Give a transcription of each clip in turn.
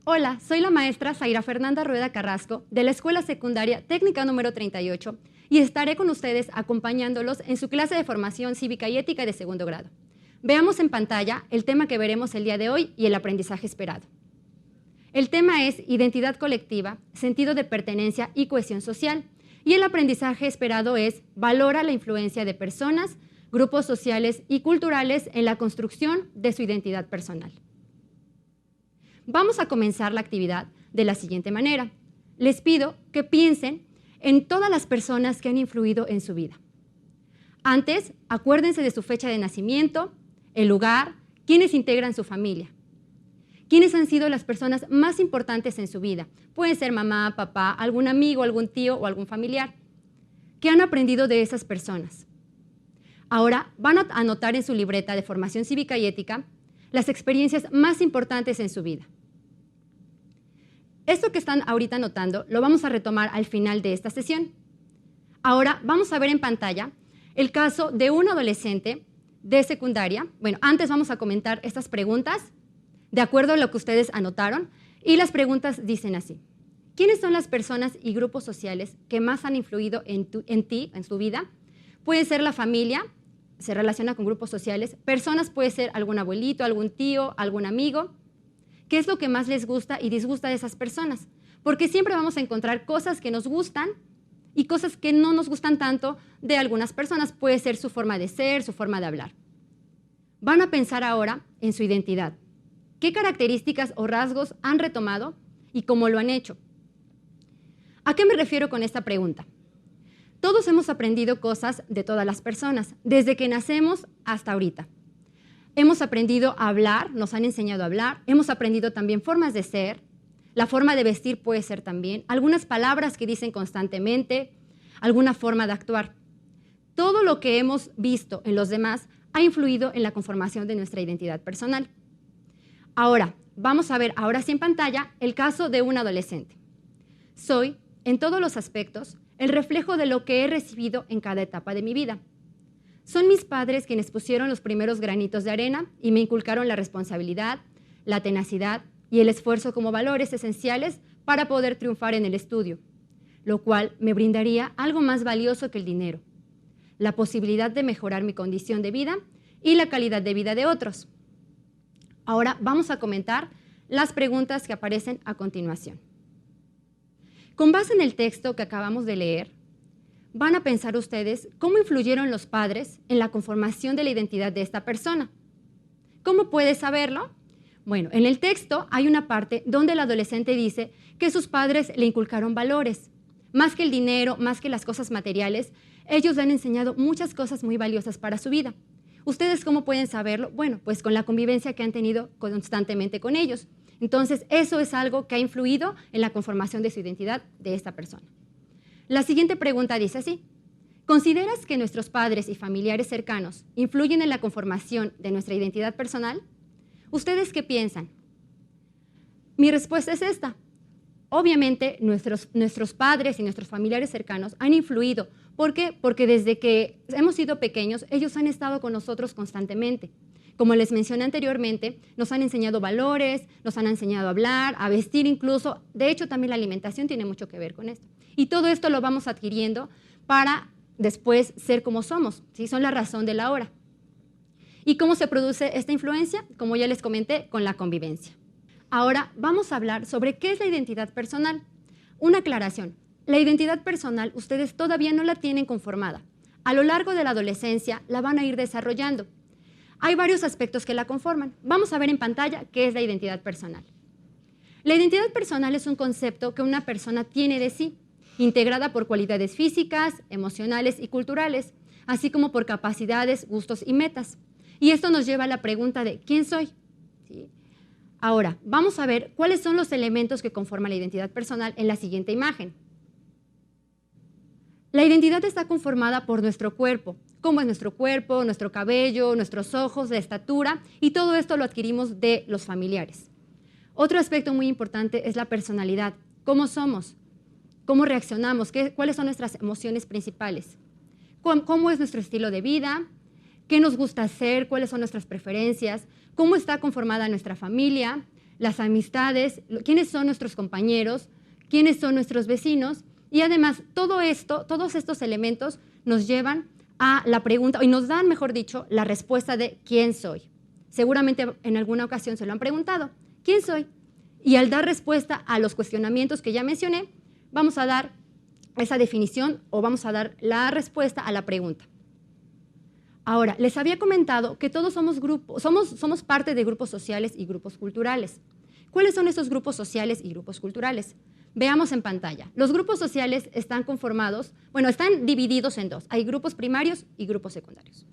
Hola, soy la maestra Zaira Fernanda Rueda Carrasco de la Escuela Secundaria Técnica número 38 y estaré con ustedes acompañándolos en su clase de formación cívica y ética de segundo grado. Veamos en pantalla el tema que veremos el día de hoy y el aprendizaje esperado. El tema es identidad colectiva, sentido de pertenencia y cohesión social, y el aprendizaje esperado es valora la influencia de personas, grupos sociales y culturales en la construcción de su identidad personal. Vamos a comenzar la actividad de la siguiente manera. Les pido que piensen en todas las personas que han influido en su vida. Antes, acuérdense de su fecha de nacimiento, el lugar, quiénes integran su familia. ¿Quiénes han sido las personas más importantes en su vida? Pueden ser mamá, papá, algún amigo, algún tío o algún familiar. ¿Qué han aprendido de esas personas? Ahora van a anotar en su libreta de formación cívica y ética las experiencias más importantes en su vida. Esto que están ahorita anotando lo vamos a retomar al final de esta sesión. Ahora vamos a ver en pantalla el caso de un adolescente de secundaria. Bueno, antes vamos a comentar estas preguntas de acuerdo a lo que ustedes anotaron, y las preguntas dicen así. ¿Quiénes son las personas y grupos sociales que más han influido en ti, en tu vida? Puede ser la familia, se relaciona con grupos sociales. Personas puede ser algún abuelito, algún tío, algún amigo. ¿Qué es lo que más les gusta y disgusta de esas personas? Porque siempre vamos a encontrar cosas que nos gustan y cosas que no nos gustan tanto de algunas personas. Puede ser su forma de ser, su forma de hablar. Van a pensar ahora en su identidad. ¿Qué características o rasgos han retomado y cómo lo han hecho? ¿A qué me refiero con esta pregunta? Todos hemos aprendido cosas de todas las personas, desde que nacemos hasta ahorita. Hemos aprendido a hablar, nos han enseñado a hablar, hemos aprendido también formas de ser, la forma de vestir puede ser también, algunas palabras que dicen constantemente, alguna forma de actuar. Todo lo que hemos visto en los demás ha influido en la conformación de nuestra identidad personal. Ahora, vamos a ver ahora sí en pantalla el caso de un adolescente. Soy, en todos los aspectos, el reflejo de lo que he recibido en cada etapa de mi vida. Son mis padres quienes pusieron los primeros granitos de arena y me inculcaron la responsabilidad, la tenacidad y el esfuerzo como valores esenciales para poder triunfar en el estudio, lo cual me brindaría algo más valioso que el dinero, la posibilidad de mejorar mi condición de vida y la calidad de vida de otros. Ahora vamos a comentar las preguntas que aparecen a continuación. Con base en el texto que acabamos de leer, van a pensar ustedes cómo influyeron los padres en la conformación de la identidad de esta persona. ¿Cómo puede saberlo? Bueno, en el texto hay una parte donde el adolescente dice que sus padres le inculcaron valores. Más que el dinero, más que las cosas materiales, ellos le han enseñado muchas cosas muy valiosas para su vida. ¿Ustedes cómo pueden saberlo? Bueno, pues con la convivencia que han tenido constantemente con ellos. Entonces, eso es algo que ha influido en la conformación de su identidad de esta persona. La siguiente pregunta dice así. ¿Consideras que nuestros padres y familiares cercanos influyen en la conformación de nuestra identidad personal? ¿Ustedes qué piensan? Mi respuesta es esta. Obviamente, nuestros padres y nuestros familiares cercanos han influido. ¿Por qué? Porque desde que hemos sido pequeños, ellos han estado con nosotros constantemente. Como les mencioné anteriormente, nos han enseñado valores, nos han enseñado a hablar, a vestir incluso. De hecho, también la alimentación tiene mucho que ver con esto. Y todo esto lo vamos adquiriendo para después ser como somos, ¿sí? Son la razón de la hora. ¿Y cómo se produce esta influencia? Como ya les comenté, con la convivencia. Ahora vamos a hablar sobre qué es la identidad personal. Una aclaración. La identidad personal ustedes todavía no la tienen conformada. A lo largo de la adolescencia la van a ir desarrollando. Hay varios aspectos que la conforman. Vamos a ver en pantalla qué es la identidad personal. La identidad personal es un concepto que una persona tiene de sí, integrada por cualidades físicas, emocionales y culturales, así como por capacidades, gustos y metas. Y esto nos lleva a la pregunta de ¿quién soy? ¿Sí? Ahora, vamos a ver cuáles son los elementos que conforman la identidad personal en la siguiente imagen. La identidad está conformada por nuestro cuerpo. ¿Cómo es nuestro cuerpo, nuestro cabello, nuestros ojos, la estatura? Y todo esto lo adquirimos de los familiares. Otro aspecto muy importante es la personalidad. ¿Cómo somos? ¿Cómo reaccionamos? ¿Cuáles son nuestras emociones principales? ¿Cómo es nuestro estilo de vida? ¿Qué nos gusta hacer? ¿Cuáles son nuestras preferencias? ¿Cómo está conformada nuestra familia? las amistades, quiénes son nuestros compañeros, quiénes son nuestros vecinos, y además todos estos elementos nos llevan a la pregunta, y nos dan, mejor dicho, la respuesta de quién soy. Seguramente en alguna ocasión se lo han preguntado, ¿quién soy? Y al dar respuesta a los cuestionamientos que ya mencioné, vamos a dar esa definición o vamos a dar la respuesta a la pregunta. Ahora, les había comentado que todos somos parte de grupos sociales y grupos culturales. ¿Cuáles son esos grupos sociales y grupos culturales? Veamos en pantalla. Los grupos sociales están están divididos en dos. Hay grupos primarios y grupos secundarios.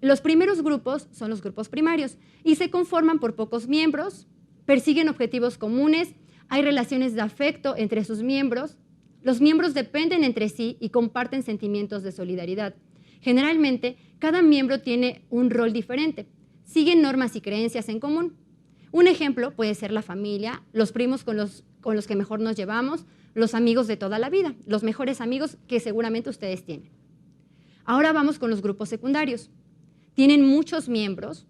Los primeros grupos son los grupos primarios y se conforman por pocos miembros, persiguen objetivos comunes, hay relaciones de afecto entre sus miembros, los miembros dependen entre sí y comparten sentimientos de solidaridad. Generalmente, cada miembro tiene un rol diferente, siguen normas y creencias en común. Un ejemplo puede ser la familia, los primos con los que mejor nos llevamos, los amigos de toda la vida, los mejores amigos que seguramente ustedes tienen. Ahora vamos con los grupos secundarios. Tienen muchos miembros.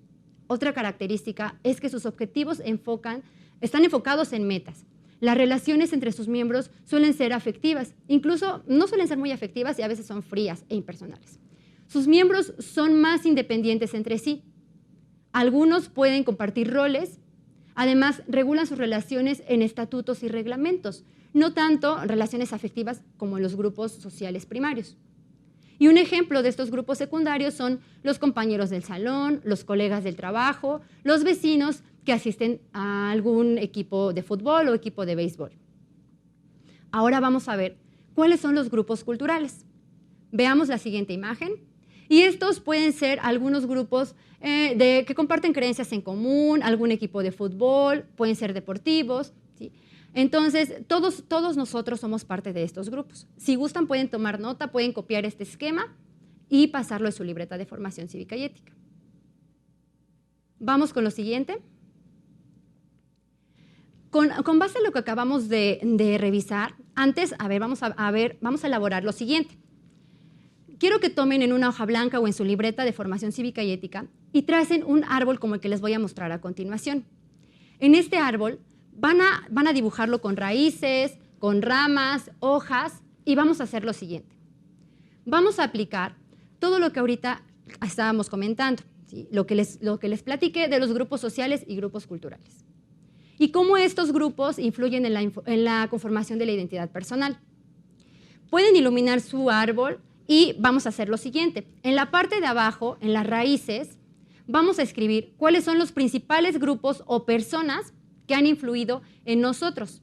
Otra característica es que sus objetivos están enfocados en metas. Las relaciones entre sus miembros suelen ser afectivas, incluso no suelen ser muy afectivas y a veces son frías e impersonales. Sus miembros son más independientes entre sí. Algunos pueden compartir roles. Además, regulan sus relaciones en estatutos y reglamentos, no tanto relaciones afectivas como en los grupos sociales primarios. Y un ejemplo de estos grupos secundarios son los compañeros del salón, los colegas del trabajo, los vecinos que asisten a algún equipo de fútbol o equipo de béisbol. Ahora vamos a ver cuáles son los grupos culturales. Veamos la siguiente imagen. Y estos pueden ser algunos grupos que comparten creencias en común, algún equipo de fútbol, pueden ser deportivos, ¿sí? Entonces, todos nosotros somos parte de estos grupos. Si gustan, pueden tomar nota, pueden copiar este esquema y pasarlo en su libreta de formación cívica y ética. Vamos con lo siguiente. Con base en lo que acabamos de revisar, antes, vamos a elaborar lo siguiente. Quiero que tomen en una hoja blanca o en su libreta de formación cívica y ética y tracen un árbol como el que les voy a mostrar a continuación. En este árbol van a dibujarlo con raíces, con ramas, hojas y vamos a hacer lo siguiente. Vamos a aplicar todo lo que ahorita estábamos comentando, ¿sí? Lo que les platiqué de los grupos sociales y grupos culturales. Y cómo estos grupos influyen en la conformación de la identidad personal. Pueden iluminar su árbol. Y vamos a hacer lo siguiente. En la parte de abajo, en las raíces, vamos a escribir cuáles son los principales grupos o personas que han influido en nosotros.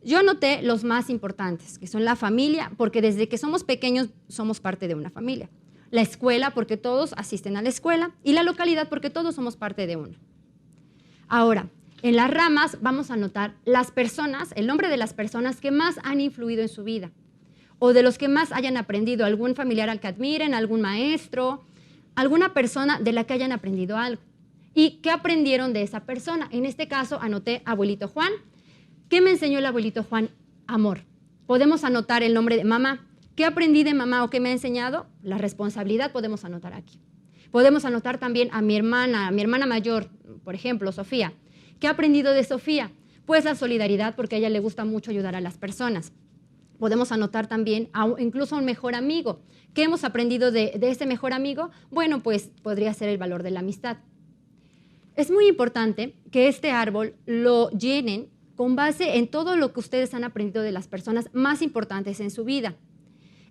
Yo anoté los más importantes, que son la familia, porque desde que somos pequeños somos parte de una familia. La escuela, porque todos asisten a la escuela. Y la localidad, porque todos somos parte de una. Ahora, en las ramas vamos a anotar las personas, el nombre de las personas que más han influido en su vida, o de los que más hayan aprendido, algún familiar al que admiren, algún maestro, alguna persona de la que hayan aprendido algo. ¿Y qué aprendieron de esa persona? En este caso anoté abuelito Juan. ¿Qué me enseñó el abuelito Juan? Amor. Podemos anotar el nombre de mamá. ¿Qué aprendí de mamá o qué me ha enseñado? La responsabilidad podemos anotar aquí. Podemos anotar también a mi hermana mayor, por ejemplo, Sofía. ¿Qué ha aprendido de Sofía? Pues la solidaridad, porque a ella le gusta mucho ayudar a las personas. Podemos anotar también incluso a un mejor amigo. ¿Qué hemos aprendido de ese mejor amigo? Bueno, pues podría ser el valor de la amistad. Es muy importante que este árbol lo llenen con base en todo lo que ustedes han aprendido de las personas más importantes en su vida.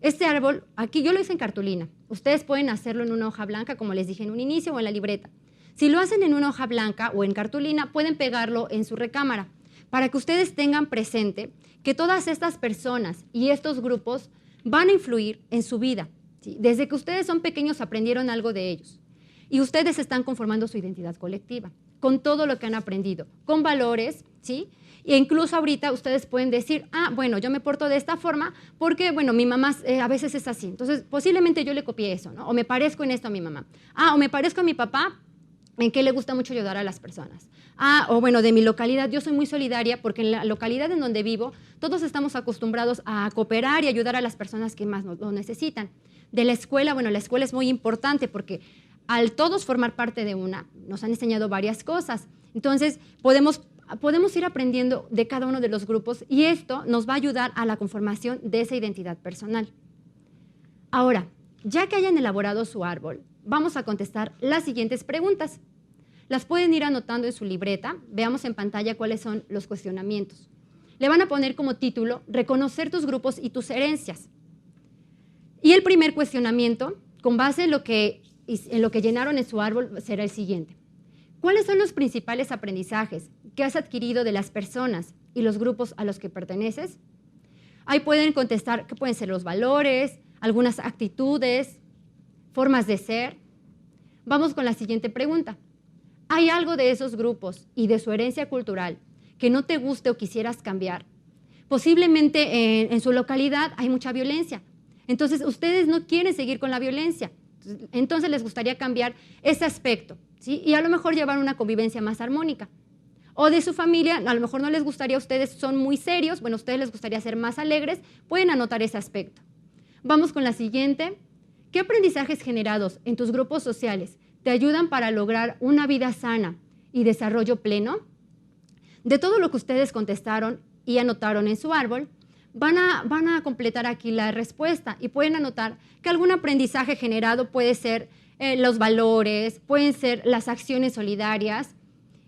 Este árbol, aquí yo lo hice en cartulina. Ustedes pueden hacerlo en una hoja blanca, como les dije en un inicio, o en la libreta. Si lo hacen en una hoja blanca o en cartulina, pueden pegarlo en su recámara para que ustedes tengan presente que todas estas personas y estos grupos van a influir en su vida, ¿sí? Desde que ustedes son pequeños aprendieron algo de ellos y ustedes están conformando su identidad colectiva con todo lo que han aprendido, con valores, ¿sí? E incluso ahorita ustedes pueden decir, bueno, yo me porto de esta forma porque, bueno, mi mamá a veces es así, entonces posiblemente yo le copié eso, ¿no? O me parezco en esto a mi mamá. O me parezco a mi papá en que le gusta mucho ayudar a las personas. O bueno, de mi localidad, yo soy muy solidaria porque en la localidad en donde vivo, todos estamos acostumbrados a cooperar y ayudar a las personas que más lo necesitan. De la escuela, bueno, la escuela es muy importante porque al todos formar parte de una, nos han enseñado varias cosas. Entonces, podemos podemos ir aprendiendo de cada uno de los grupos y esto nos va a ayudar a la conformación de esa identidad personal. Ahora, ya que hayan elaborado su árbol, vamos a contestar las siguientes preguntas. Las pueden ir anotando en su libreta. Veamos en pantalla cuáles son los cuestionamientos. Le van a poner como título, reconocer tus grupos y tus herencias. Y el primer cuestionamiento, con base en lo que llenaron en su árbol, será el siguiente. ¿Cuáles son los principales aprendizajes que has adquirido de las personas y los grupos a los que perteneces? Ahí pueden contestar qué pueden ser los valores, algunas actitudes, formas de ser. Vamos con la siguiente pregunta. ¿Hay algo de esos grupos y de su herencia cultural que no te guste o quisieras cambiar? Posiblemente en su localidad hay mucha violencia. Entonces, ustedes no quieren seguir con la violencia. Entonces, les gustaría cambiar ese aspecto, ¿sí? Y a lo mejor llevar una convivencia más armónica. O de su familia, a lo mejor no les gustaría, ustedes son muy serios, bueno, a ustedes les gustaría ser más alegres, pueden anotar ese aspecto. Vamos con la siguiente. ¿Qué aprendizajes generados en tus grupos sociales te ayudan para lograr una vida sana y desarrollo pleno? De todo lo que ustedes contestaron y anotaron en su árbol, van a completar aquí la respuesta y pueden anotar que algún aprendizaje generado puede ser los valores, pueden ser las acciones solidarias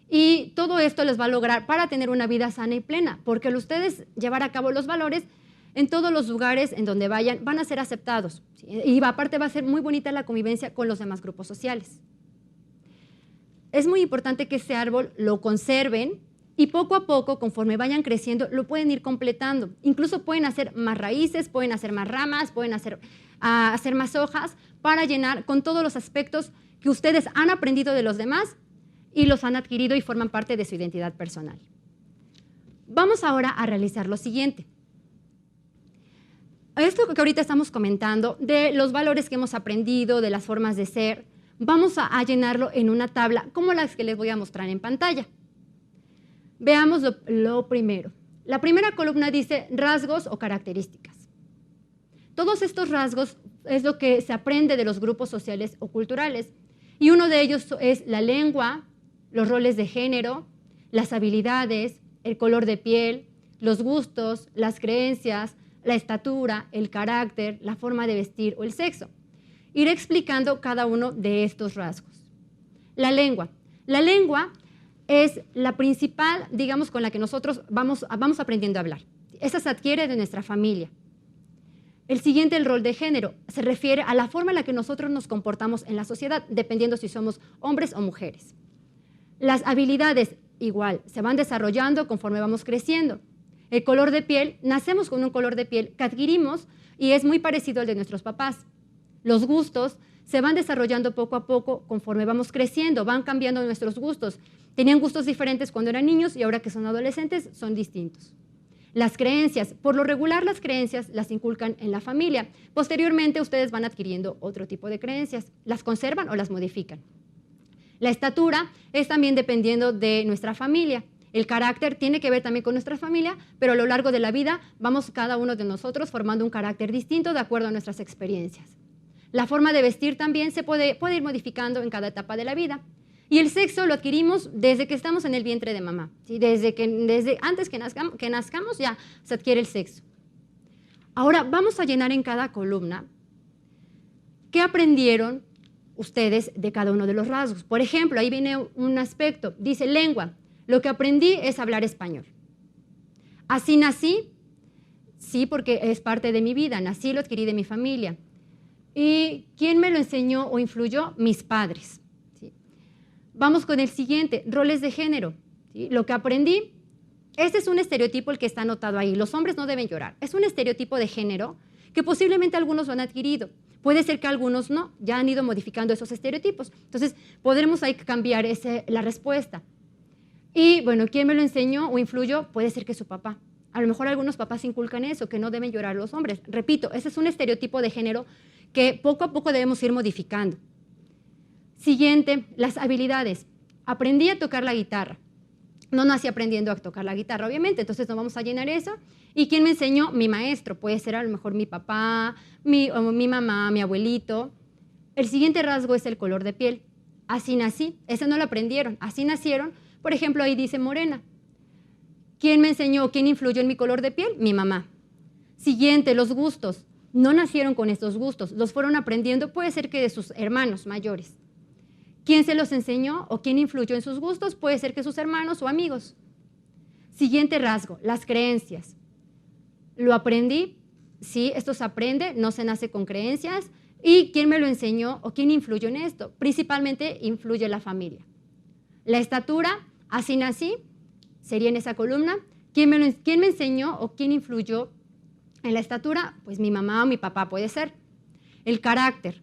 y todo esto les va a lograr para tener una vida sana y plena, porque al ustedes llevar a cabo los valores, en todos los lugares en donde vayan van a ser aceptados, ¿sí? Y aparte va a ser muy bonita la convivencia con los demás grupos sociales. Es muy importante que ese árbol lo conserven y poco a poco, conforme vayan creciendo, lo pueden ir completando. Incluso pueden hacer más raíces, pueden hacer más ramas, pueden hacer más hojas para llenar con todos los aspectos que ustedes han aprendido de los demás y los han adquirido y forman parte de su identidad personal. Vamos ahora a realizar lo siguiente. Esto que ahorita estamos comentando, de los valores que hemos aprendido, de las formas de ser, vamos a llenarlo en una tabla como las que les voy a mostrar en pantalla. Veamos lo primero. La primera columna dice rasgos o características. Todos estos rasgos es lo que se aprende de los grupos sociales o culturales y uno de ellos es la lengua, los roles de género, las habilidades, el color de piel, los gustos, las creencias, la estatura, el carácter, la forma de vestir o el sexo. Iré explicando cada uno de estos rasgos. La lengua. La lengua es la principal, digamos, con la que nosotros vamos aprendiendo a hablar. Esa se adquiere de nuestra familia. El siguiente, el rol de género, se refiere a la forma en la que nosotros nos comportamos en la sociedad, dependiendo si somos hombres o mujeres. Las habilidades, igual, se van desarrollando conforme vamos creciendo. El color de piel, nacemos con un color de piel que adquirimos y es muy parecido al de nuestros papás. Los gustos se van desarrollando poco a poco conforme vamos creciendo, van cambiando nuestros gustos. Tenían gustos diferentes cuando eran niños y ahora que son adolescentes son distintos. Las creencias, por lo regular las creencias las inculcan en la familia. Posteriormente ustedes van adquiriendo otro tipo de creencias, las conservan o las modifican. La estatura es también dependiendo de nuestra familia. El carácter tiene que ver también con nuestra familia, pero a lo largo de la vida vamos cada uno de nosotros formando un carácter distinto de acuerdo a nuestras experiencias. La forma de vestir también se puede ir modificando en cada etapa de la vida. Y el sexo lo adquirimos desde que estamos en el vientre de mamá, ¿sí? Desde antes que nazcamos ya se adquiere el sexo. Ahora vamos a llenar en cada columna qué aprendieron ustedes de cada uno de los rasgos. Por ejemplo, ahí viene un aspecto, dice lengua. Lo que aprendí es hablar español. Así nací, sí, porque es parte de mi vida, nací, lo adquirí de mi familia. ¿Y quién me lo enseñó o influyó? Mis padres. ¿Sí? Vamos con el siguiente, roles de género. ¿Sí? Lo que aprendí, este es un estereotipo el que está anotado ahí, los hombres no deben llorar. Es un estereotipo de género que posiblemente algunos lo han adquirido. Puede ser que algunos no, ya han ido modificando esos estereotipos. Entonces, podremos ahí cambiar la respuesta. Y bueno, ¿quién me lo enseñó o influyó? Puede ser que su papá. A lo mejor algunos papás inculcan eso, que no deben llorar los hombres. Repito, ese es un estereotipo de género que poco a poco debemos ir modificando. Siguiente, las habilidades. Aprendí a tocar la guitarra. No nací aprendiendo a tocar la guitarra, obviamente, entonces no vamos a llenar eso. ¿Y quién me enseñó? Mi maestro. Puede ser a lo mejor mi papá, mi mamá, mi abuelito. El siguiente rasgo es el color de piel. Así nací. Ese no lo aprendieron. Así nacieron. Por ejemplo, ahí dice morena. ¿Quién me enseñó, quién influyó en mi color de piel? Mi mamá. Siguiente, los gustos. No nacieron con estos gustos, los fueron aprendiendo, puede ser que de sus hermanos mayores. ¿Quién se los enseñó o quién influyó en sus gustos? Puede ser que sus hermanos o amigos. Siguiente rasgo, las creencias. Lo aprendí, sí, esto se aprende, no se nace con creencias. ¿Y quién me lo enseñó o quién influyó en esto? Principalmente influye la familia. La estatura, así nací, sería en esa columna. ¿Quién me enseñó o quién influyó en la estatura? Pues mi mamá o mi papá puede ser. El carácter,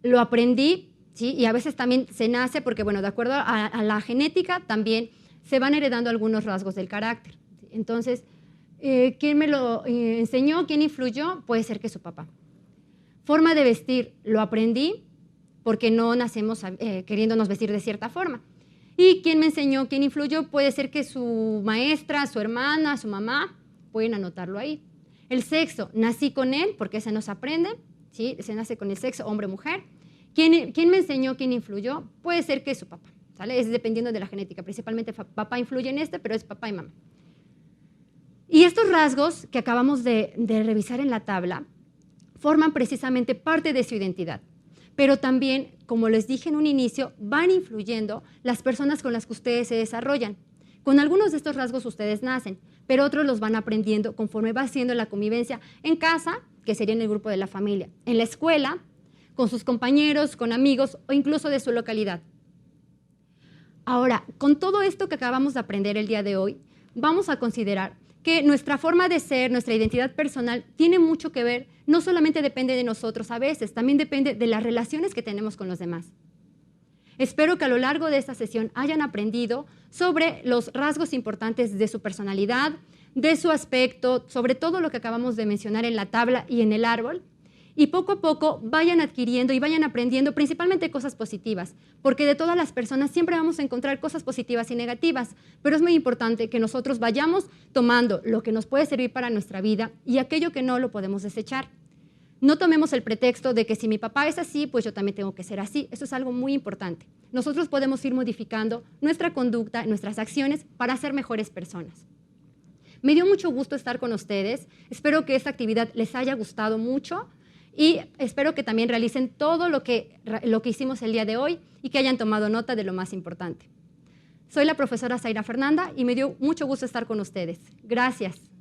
lo aprendí, ¿sí? Y a veces también se nace porque, bueno, de acuerdo a la genética también se van heredando algunos rasgos del carácter. Entonces, ¿quién me lo enseñó? ¿Quién influyó? Puede ser que su papá. Forma de vestir, lo aprendí porque no nacemos queriéndonos vestir de cierta forma. ¿Y quién me enseñó? ¿Quién influyó? Puede ser que su maestra, su hermana, su mamá, pueden anotarlo ahí. El sexo, nací con él porque se nos aprende, ¿sí? Se nace con el sexo, hombre o mujer. ¿Quién me enseñó? ¿Quién influyó? Puede ser que su papá, ¿sale? Es dependiendo de la genética. Principalmente papá influye en pero es papá y mamá. Y estos rasgos que acabamos de revisar en la tabla forman precisamente parte de su identidad. Pero también, como les dije en un inicio, van influyendo las personas con las que ustedes se desarrollan. Con algunos de estos rasgos ustedes nacen, pero otros los van aprendiendo conforme va siendo la convivencia en casa, que sería en el grupo de la familia, en la escuela, con sus compañeros, con amigos o incluso de su localidad. Ahora, con todo esto que acabamos de aprender el día de hoy, vamos a considerar que nuestra forma de ser, nuestra identidad personal, tiene mucho que ver, no solamente depende de nosotros a veces, también depende de las relaciones que tenemos con los demás. Espero que a lo largo de esta sesión hayan aprendido sobre los rasgos importantes de su personalidad, de su aspecto, sobre todo lo que acabamos de mencionar en la tabla y en el árbol, y poco a poco vayan adquiriendo y vayan aprendiendo principalmente cosas positivas, porque de todas las personas siempre vamos a encontrar cosas positivas y negativas, pero es muy importante que nosotros vayamos tomando lo que nos puede servir para nuestra vida y aquello que no lo podemos desechar. No tomemos el pretexto de que si mi papá es así, pues yo también tengo que ser así. Eso es algo muy importante. Nosotros podemos ir modificando nuestra conducta, nuestras acciones para ser mejores personas. Me dio mucho gusto estar con ustedes. Espero que esta actividad les haya gustado mucho. Y espero que también realicen todo lo que hicimos el día de hoy y que hayan tomado nota de lo más importante. Soy la profesora Zaira Fernanda y me dio mucho gusto estar con ustedes. Gracias.